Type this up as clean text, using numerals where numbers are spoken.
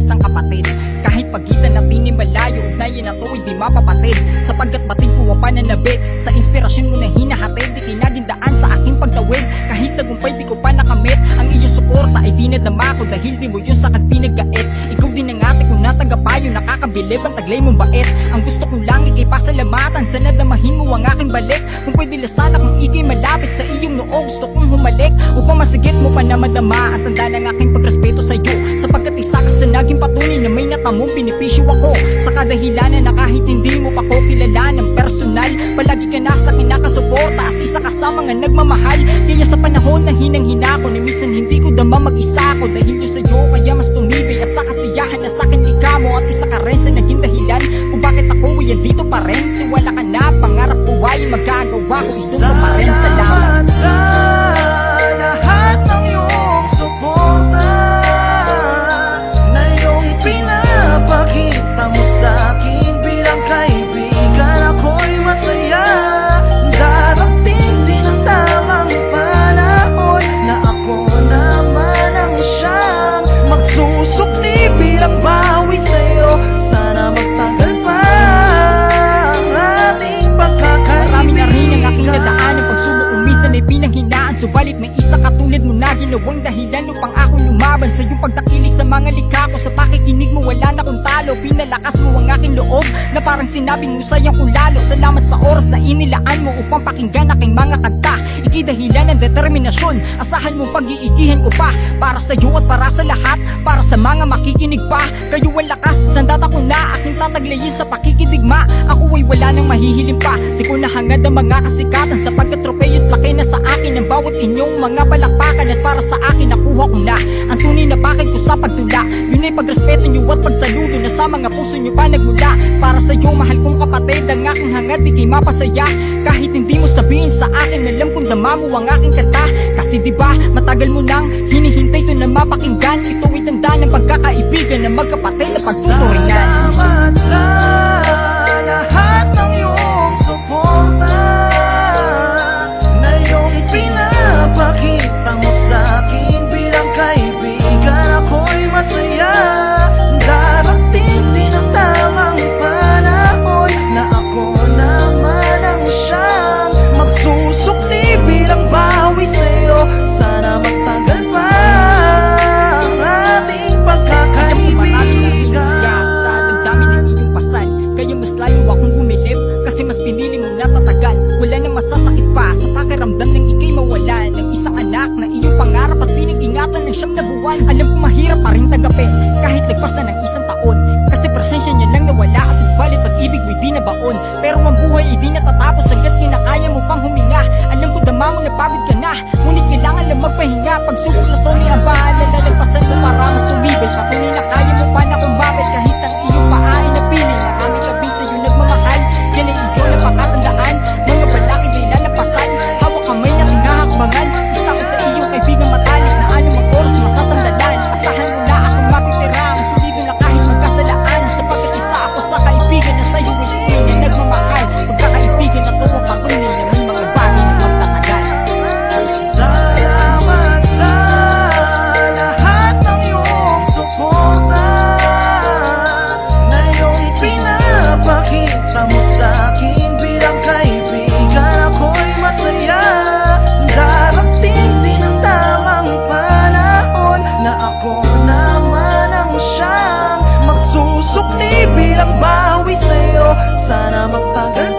isang kapatid. Kahit pagitan natin ni malayo, ugnayan na to hindi mapapatid. Sapagkat batid ko ang pananabik, sa inspirasyon mo na hinahatid, di kinagindaan sa aking pagtawid. Kahit tagumpay di ko pa nakamit, ang iyong suporta ay dinadama ko, dahil di mo yun sa akin pinagkait. Ikaw din ang ate ko na tagapayo, nakakabilib ang taglay mong bait. Ang gusto ko lang ikay pasalamatan, sana damahin mo ang aking balik. Kung pwede lasala kung ikay malapit sa iyong noo, gusto kong humalik upang masigit mo pa na madama. At tanda ng aking pagrespeto sa iyo, sapagkat isa ka sa naging patunay na may natamong benepisyo ako. Sa kadahilanan na kahit hindi mo pa ko kilala ng personal, palagi ka na sa kinakasuporta at isa ka sa mga nagmamahal. Kaya sa panahon na hinang-hina ko, na minsan hindi ko dama mag-isa ko, dahil yun sa'yo kaya mas tumibay. At sa kasiyahan na sa'kin lika mo, at isa ka rin sa naging dahilan kung bakit ako ay dito pa rin. Tiwala ka na, pangarap ko ay magagawa ko, ito ko pa rin. Salamat sa lahat ng iyong suporta na iyong pinapakita mo sa akin bilang kaibigan. Ako'y masaya, darating din ang tamang panahon na ako naman ang siyang magsusukli bilang bawi sa'yo. Sana magtagal pa ang ating pagkakaibigan. Marami na rin ang aking nadaan, ang pagsubok kung minsan ay pinanghinaan. Subalit may isa katulad mo na ginawang dahilan upang ako lumaban sa iyong pagtakilig sa mga likha ko. Sa pakikinig mo wala na kong talo, pinalakas mo ang aking loob na parang sinabing usayang ko lalo. Salamat sa oras na inilaan mo upang pakinggan aking mga kanta. Ika'y dahilan ng determinasyon, asahan mong pag-iigihan ko pa, para sa iyo at para sa lahat, para sa mga makikinig pa. Kayo ang lakas, sandata ko na aking tataglayin sa pakikidigma. Ako ay wala nang mahihiling pa, di ko nahangad ang mga kasikatan, sapagkat tropeyo't laki na sa akin ang bawat inyong mga palakpakan. At para sa akin nakuha ko na ang tunay na bakit ko sa pagtula. Yun ay pagrespeto nyo at pagsaludo na sa mga puso nyo pa nagmula. Para sa iyo mahal kong kapatid, ang aking hangad di kay mapasaya. Kahit hindi mo sabihin sa akin, alam kong dama mo ang aking kanta. Kasi diba matagal mo nang hinihintay ko na mapakinggan. Ito ay tanda ng pagkakaibigan na magkapatid na pagtuturingan. Salamat sa lahat ng iyong suporta na iyong pinapakita mo sa akin bilang kaibigan. Ako'y masaya, darating din ang tamang panahon na ako naman ang siyang magsusukli bilang bawi sa'yo. Sana magtagal pa ang ating pagkakaibigan. Sa damdamin ng iyong pasan, kaya mas lalo akong bumilib, kasi mas pinili mo na tatagan. Wala nang masasakit pa sa pakiramdam ng ikay mawala ng isang anak na iyong pangarap at pinag-ingatan ng 9 na buwan. Alam ko mahirap pa rin tanggapin kahit lagpas na ng 1 taon, kasi presensya niya lang nawala. Subalit pag-ibig mo'y di nabaon, pero ang buhay ay di natatapos hanggat kinakaya mo pang huminga. Alam ko dama mo napagod ka na, ngunit kailangan lang magpahinga. Pagsubok na to may abahan na lalagpasan mo para mas tumibay. Patunay na kaya mo pa na kumapit kahit ang iyong paa ay napili. Marami kabing sa'yo nagmamahal, yan ay iyong napakatandaan. Mga balakid ay lalapasan, hawak kamay na tinahakbangan. Isa ko sa iyong kaibigan matalik na anumang oras masasandalan. Asahan mo na akong matitira, ang solido na kahit magkasalaan. Sapagkat isa ako sa kaibigan na sa'yo ay tunay na nagmamahal. Pagkakaibigan na to ang patunay na may mga bagay na magtatagal. Salamat sa lahat ng iyong suporta na iyong pinapakita mo sa akin bilang kaibigan. Ako'y masaya, darating din ang tamang panahon na ako naman ang siyang magsusukli bilang bawi sa'yo. Sana magtagal